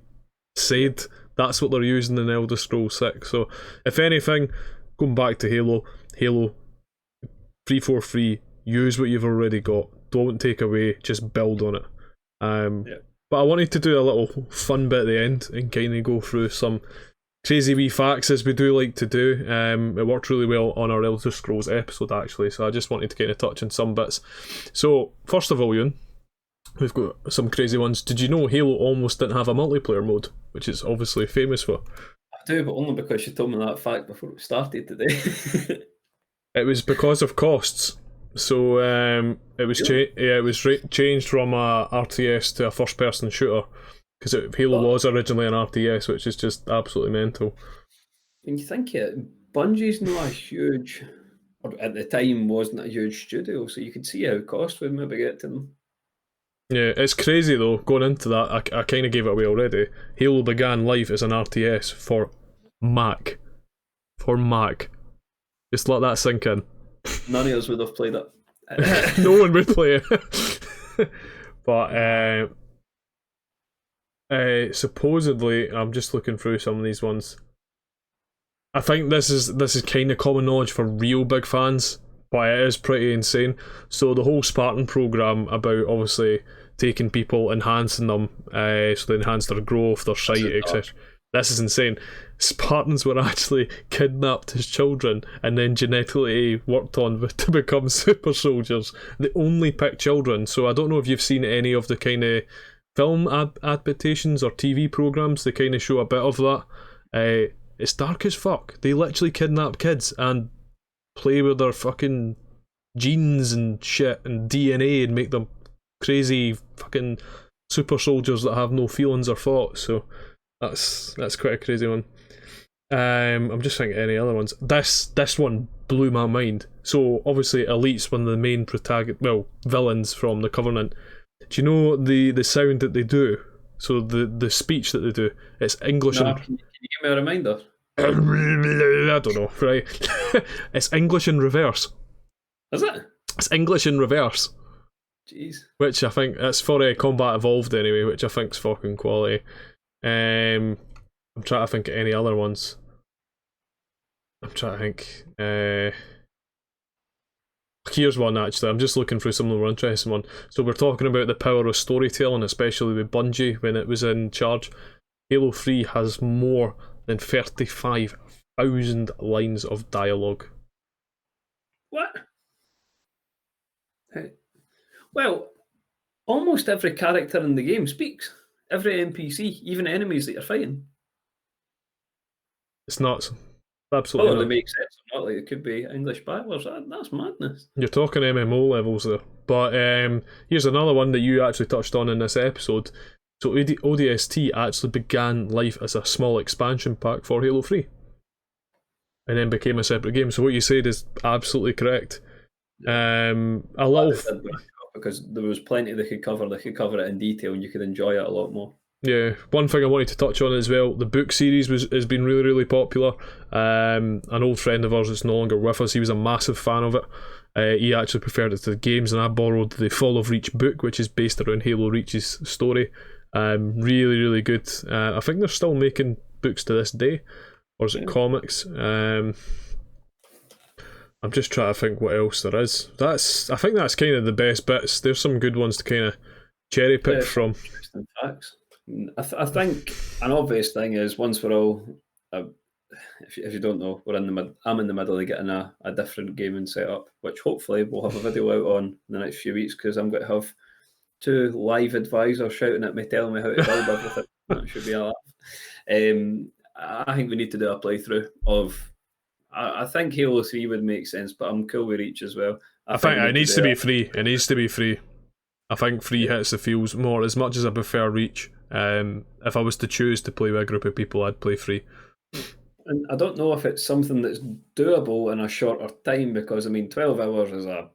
said that's what they're using in Elder Scrolls 6. So if anything, going back to Halo 343, use what you've already got. Don't take away, just build on it. But I wanted to do a little fun bit at the end and kind of go through some crazy wee facts as we do like to do. It worked really well on our Elder Scrolls episode actually, so I just wanted to kind of touch on some bits. So first of all, Ewan, we've got some crazy ones. Did you know Halo almost didn't have a multiplayer mode, which it's obviously famous for? I do, but only because you told me that fact before we started today. It was because of costs. So it was changed from a RTS to a first-person shooter because Halo was originally an RTS, which is just absolutely mental. When you think it, Bungie's not a huge, or at the time wasn't a huge studio, so you could see how cost would maybe get to them. Yeah, it's crazy though. Going into that, I kind of gave it away already. Halo began life as an RTS for Mac. Just let that sink in. None of us would have played it. No one would play it. But supposedly, I'm just looking through some of these ones. I think this is kind of common knowledge for real big fans, but it is pretty insane. So the whole Spartan program about obviously taking people, enhancing them, so they enhance their growth, their sight, etc. This is insane. Spartans were actually kidnapped as children and then genetically worked on to become super soldiers. They only pick children, so I don't know if you've seen any of the kind of film adaptations or TV programs. They kind of show a bit of that. It's dark as fuck. They literally kidnap kids and play with their fucking genes and shit and DNA and make them crazy fucking super soldiers that have no feelings or thoughts. So that's quite a crazy one. I'm just thinking any other ones. This one blew my mind. So obviously Elite's one of the main villains from the Covenant. Do you know the sound that they do? So the speech that they do, it's English. No, can you give me a reminder? I don't know, right? It's English in reverse. Is it? It's English in reverse. Jeez. Which I think that's for Combat Evolved anyway, which I think's fucking quality. I'm trying to think of any other ones. I'm trying to think. Here's one actually. I'm just looking through some of the more interesting one. So we're talking about the power of storytelling, especially with Bungie when it was in charge. Halo 3 has more than 35,000 lines of dialogue. What? Well, almost every character in the game speaks. Every NPC, even enemies that you're fighting. It's nuts. Absolutely. Oh, they make sense. Not like it could be English battlers. That's madness. You're talking MMO levels there. But here's another one that you actually touched on in this episode. So ODST actually began life as a small expansion pack for Halo 3. And then became a separate game. So what you said is absolutely correct. Because there was plenty they could cover. They could cover it in detail and you could enjoy it a lot more. Yeah, one thing I wanted to touch on as well, the book series has been really, really popular. An old friend of ours that's no longer with us, he was a massive fan of it. He actually preferred it to the games, and I borrowed the Fall of Reach book, which is based around Halo Reach's story. Really, really good. I think they're still making books to this day, or is it comics? I'm just trying to think what else there is. I think that's kind of the best bits. There's some good ones to kind of cherry pick from. Interesting facts. I think an obvious thing is once we're all, if you don't know, I'm in the middle of getting a different gaming setup, which hopefully we'll have a video out on in the next few weeks because I'm going to have 2 live advisors shouting at me, telling me how to build everything. That should be a laugh. I think we need to do a playthrough of I think Halo 3 would make sense, but I'm cool with Reach as well. I think we it need needs do to be that. free. It needs to be free. I think free hits the feels more. As much as I prefer Reach, if I was to choose to play with a group of people, I'd play free. And I don't know if it's something that's doable in a shorter time, because I mean 12 hours is a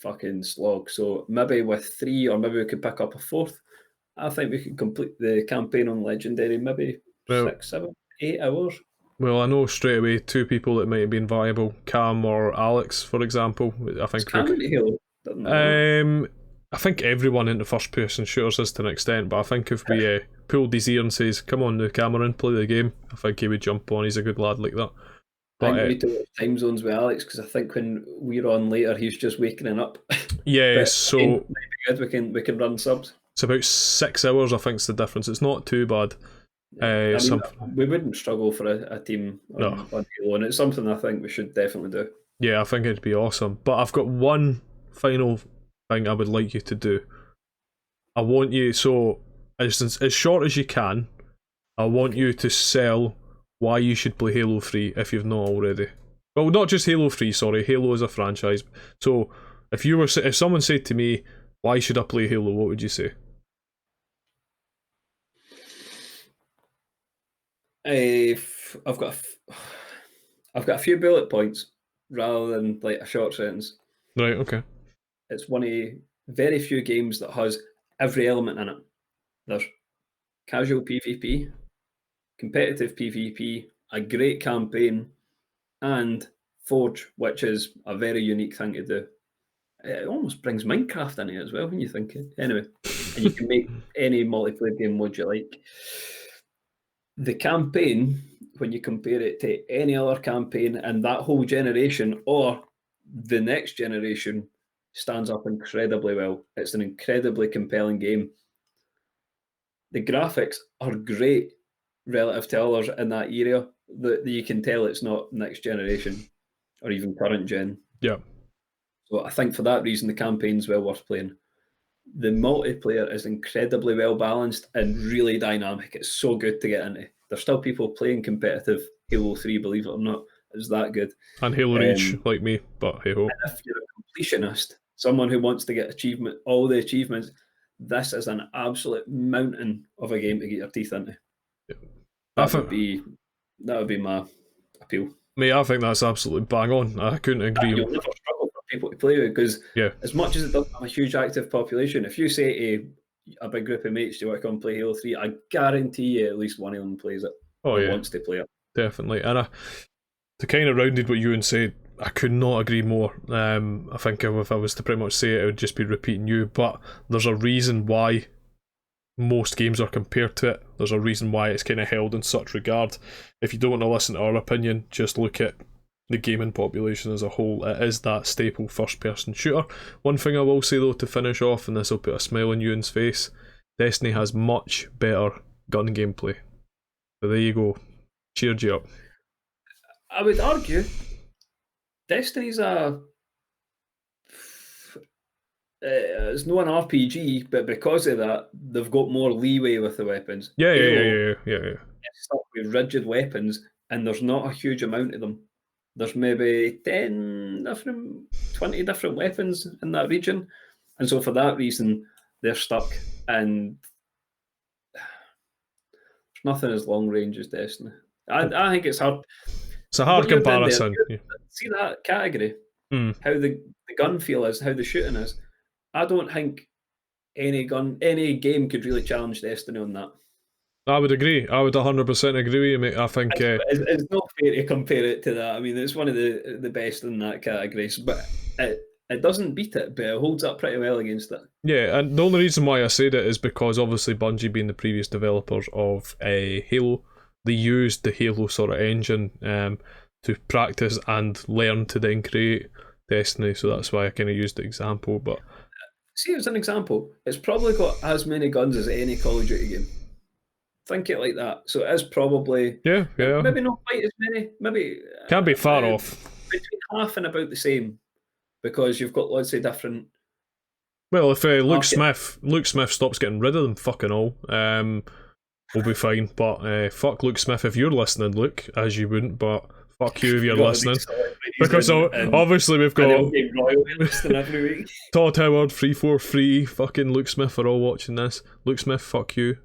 fucking slog. So maybe with 3, or maybe we could pick up a 4th. I think we could complete the campaign on Legendary maybe Well, 6, 7, 8 hours. Well, I know straight away 2 people that might have been viable, Cam or Alex, for example. I think Cam into Halo? Didn't know that. I think everyone into first-person shooters is to an extent, but I think if we pulled his ear and says, "Come on, now, Cameron, play the game," I think he would jump on. He's a good lad like that. I But think we need to watch time zones with Alex, because I think when we're on later, he's just waking up. yeah, But so again, might be good. We can run subs. it's about 6 hours. I think is the difference. It's not too bad. I mean, we wouldn't struggle for a team on Halo, and it's something I think we should definitely do. Yeah, I think it'd be awesome. But I've got one final thing I would like you to do. I want you, so as short as you can, I want you to sell why you should play Halo 3 if you've not already. Well, not just Halo 3, sorry, Halo as a franchise. So if someone said to me, "Why should I play Halo?" what would you say? I've got a few bullet points rather than like a short sentence. Right, okay. It's one of very few games that has every element in it. There's casual PvP, competitive PvP, a great campaign, and Forge, which is a very unique thing to do. It almost brings Minecraft in it as well when you think it. Anyway, and you can make any multiplayer game mode you like. The campaign, when you compare it to any other campaign in that whole generation or the next generation, stands up incredibly well. It's an incredibly compelling game. The graphics are great relative to others in that area. That you can tell it's not next generation or even current gen. Yeah. So I think for that reason, the campaign's well worth playing. The multiplayer is incredibly well balanced and really dynamic. It's so good to get into. There's still people playing competitive Halo 3, believe it or not. It's that good. And Halo Reach, like me, but hey ho. If you're a completionist, someone who wants to get all the achievements, this is an absolute mountain of a game to get your teeth into. Yeah. That would be my appeal. Mate, I think that's absolutely bang on. I couldn't agree. You'll never struggle for people to play with, because Yeah. as much as it doesn't have a huge active population, if you say to a big group of mates, "Do you want to come play Halo 3?" I guarantee you at least one of them plays it or wants to play it. Definitely. And to kind of rounded what Ewan said, I could not agree more. I think if I was to pretty much say it, it would just be repeating you. But there's a reason why most games are compared to it. There's a reason why it's kind of held in such regard. If you don't want to listen to our opinion, just look at the gaming population as a whole. It is that staple first-person shooter. One thing I will say though to finish off, and this will put a smile on Ewan's face, Destiny has much better gun gameplay. So there you go. Cheered you up. I would argue Destiny's it's not an RPG, but because of that, they've got more leeway with the weapons. Yeah. It's stuck with rigid weapons, and there's not a huge amount of them. There's maybe 20 different weapons in that region, and so for that reason, they're stuck. And there's nothing as long range as Destiny. I think it's hard. It's a hard comparison. See that category? How the gun feel is, how the shooting is. I don't think any game could really challenge Destiny on that. I would agree. I would 100% agree with you, mate. I think it's not fair to compare it to that. I mean, it's one of the best in that category, but it doesn't beat it, but it holds up pretty well against it. Yeah, and the only reason why I said it is because obviously Bungie, being the previous developers of Halo, they used the Halo sort of engine to practice and learn to then create Destiny. So that's why I kind of used the example. But see, as an example, it's probably got as many guns as any Call of Duty game. Think it like that. So it is probably maybe not quite as many. Maybe can't be far off. Between half and about the same, because you've got lots of different. Well, if Luke Smith stops getting rid of them, fucking all, we'll be fine. But fuck Luke Smith if you're listening, Luke, as you wouldn't. But fuck you if you're Got listening. these celebrities Because and obviously we've they'll got get royally listening every week. Todd Howard, 343, fucking Luke Smith are all watching this. Luke Smith, fuck you.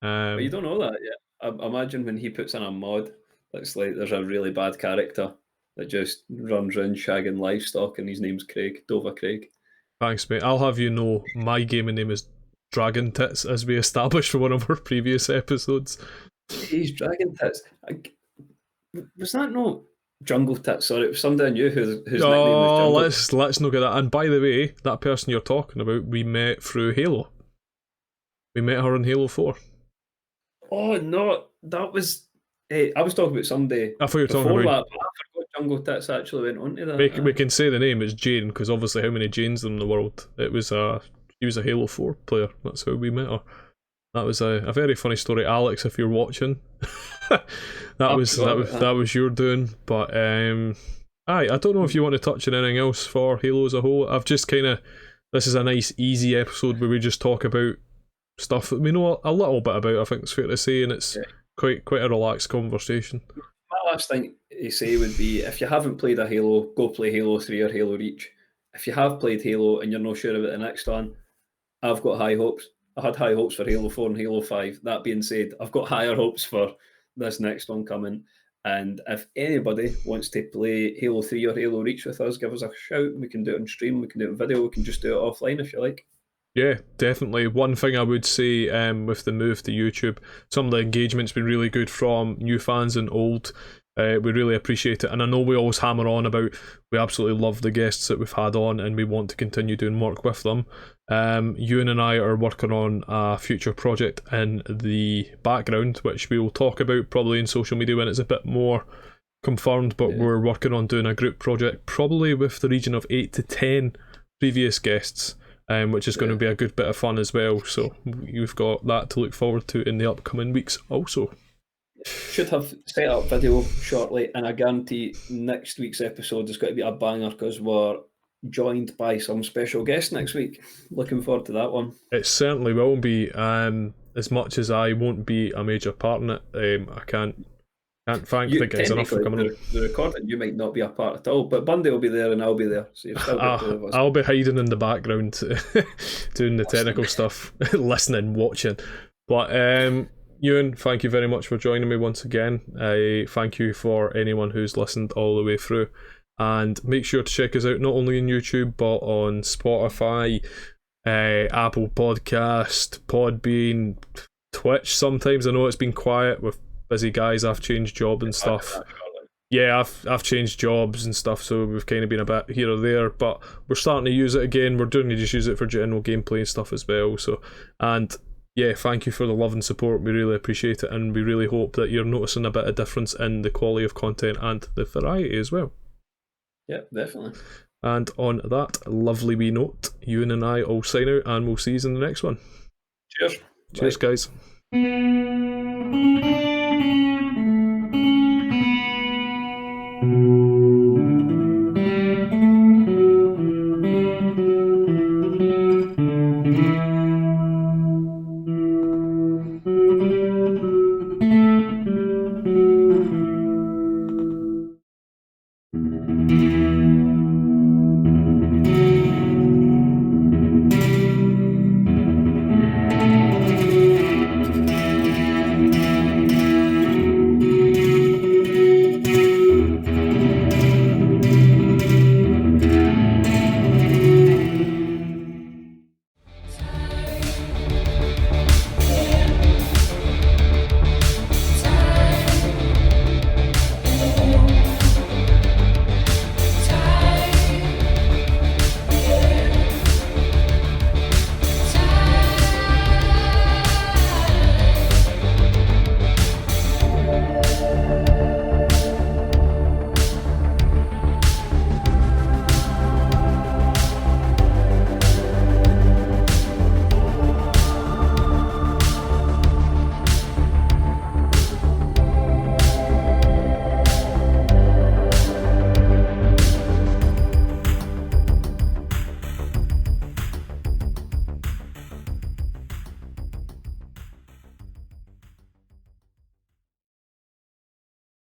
But you don't know that yet. I imagine when he puts in a mod, it's like there's a really bad character that just runs around shagging livestock, and his name's Craig, Dover Craig. Thanks, mate. I'll have you know my gaming name is Dragon Tits, as we established for one of our previous episodes. He's Dragon Tits. Was that no Jungle Tits? Sorry, it was somebody I knew whose nickname was Jungle. Let's not get that. And by the way, that person you're talking about, we met through Halo. We met her in Halo 4. Oh no, that was. Hey, I was talking about somebody. I thought you were talking before about. that, but I forgot Jungle Tits actually went on to that. We can say the name. It's Jane, because obviously how many Janes are in the world? She was a Halo 4 player. That's how we met her. That was a very funny story, Alex. If you're watching, that was your doing. But I don't know if you want to touch on anything else for Halo as a whole. I've just this is a nice easy episode where we just talk about stuff that we know a little bit about. I think it's fair to say, and it's quite a relaxed conversation. My last thing to say would be, if you haven't played a Halo, go play Halo 3 or Halo Reach. If you have played Halo and you're not sure about the next one, I've got high hopes. I had high hopes for Halo 4 and Halo 5. That being said, I've got higher hopes for this next one coming. And if anybody wants to play Halo 3 or Halo Reach with us, give us a shout. We can do it on stream, we can do it on video, we can just do it offline if you like. Yeah, definitely. One thing I would say with the move to YouTube, some of the engagement's been really good from new fans and old. We really appreciate it, and I know we always hammer on about we absolutely love the guests that we've had on and we want to continue doing work with them. Ewan and I are working on a future project in the background, which we will talk about probably in social media when it's a bit more confirmed, but we're working on doing a group project probably with the region of 8 to 10 previous guests, which is going to be a good bit of fun as well. So you've got that to look forward to in the upcoming weeks also. Should have set up video shortly, and I guarantee next week's episode is going to be a banger because we're joined by some special guests next week. Looking forward to that one. It certainly will be. As much as I won't be a major part in it, I can't thank the guys enough for coming on. The recording, you might not be a part at all, but Bundy will be there and I'll be there. So you've still got two of us. I'll be hiding in the background doing the technical stuff, listening, watching. But Ewan, thank you very much for joining me once again. Thank you for anyone who's listened all the way through. And make sure to check us out not only on YouTube but on Spotify, Apple Podcast, Podbean, Twitch. Sometimes I know it's been quiet with busy guys. I've changed job and stuff. Yeah, I've changed jobs and stuff, so we've kind of been a bit here or there, but we're starting to use it again. We're doing to just use it for general gameplay and stuff as well. So, and yeah, thank you for the love and support. We really appreciate it, and we really hope that you're noticing a bit of difference in the quality of content and the variety as well. Yeah, definitely. And on that lovely wee note, Ewan and I all sign out, and we'll see you in the next one. Cheers. Cheers, Bye. guys.